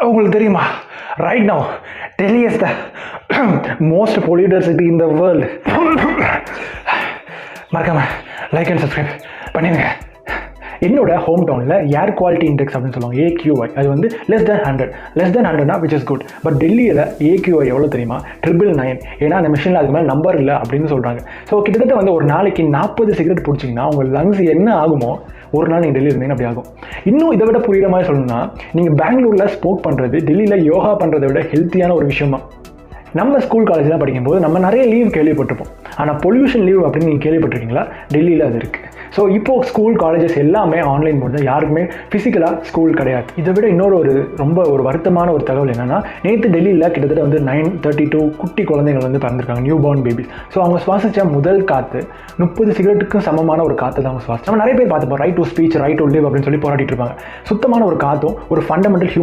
உங்களுக்கு தெரியுமா, right now Delhi is the most polluted city in the world. மறக்காம like and subscribe பண்ணிடுங்க. என்னோட ஹோம் டவுனில் ஏர் குவாலிட்டி இண்டெக்ஸ் அப்படின்னு சொல்லுவாங்க, AQI. அது வந்து less than 100 which is good. But டெல்லியில் AQI எவ்வளோ தெரியுமா? 999. ஏன்னா அந்த மிஷினில் அதுக்கு மேலே நம்பர் இல்லை அப்படின்னு சொல்கிறாங்க. ஸோ கிட்டத்தட்ட வந்து ஒரு நாளைக்கு 40 சிகரெட் பிடிச்சிங்கன்னா உங்கள் லங்ஸ் என்ன ஆகுமோ ஒரு நாள் நீங்கள் டெல்லியில் இருந்தீங்கன்னா அப்படி ஆகும். இன்னும் இதை விட புரியுற மாதிரி சொல்லணும்னா, நீங்கள் பெங்களூரில் ஸ்போர்ட் பண்ணுறது டெல்லியில் யோகா பண்ணுறதை விட ஹெல்த்தியான ஒரு விஷயமா. நம்ம ஸ்கூல் காலேஜ்லாம் படிக்கும்போது நம்ம நிறைய லீவ் கேள்விப்பட்டிருப்போம். ஆனால் பொல்யூஷன் லீவ் அப்படின்னு நீங்கள் கேள்விப்பட்டிருக்கீங்களா? டெல்லியில் அது இருக்குது. ஸோ இப்போது ஸ்கூல் காலேஜஸ் எல்லாமே ஆன்லைன் மோட் தான், யாருக்குமே ஃபிசிக்கலாக ஸ்கூல் கிடையாது. இதை விட இன்னொரு ரொம்ப வருத்தமான ஒரு தகவல் என்னென்னா, நேற்று டெல்லியில் கிட்டத்தட்ட வந்து 932 குட்டி குழந்தைகள் வந்து பிறந்திருக்காங்க, நியூ பார்ன் பேபிஸ். ஸோ அவங்க சுவாசித்த முதல் காற்று 30 சிகரெட்டுக்கும் சமமான ஒரு காற்று தான் அவங்க சுவாசிச்சு. நம்ம நிறைய பேர் பார்த்துப்போம், right to speech, right to live அப்படின்னு சொல்லி போராடிட்டு இருப்பாங்க. சுத்தமான ஒரு காற்றும் ஒரு ஃபண்டமெண்டல்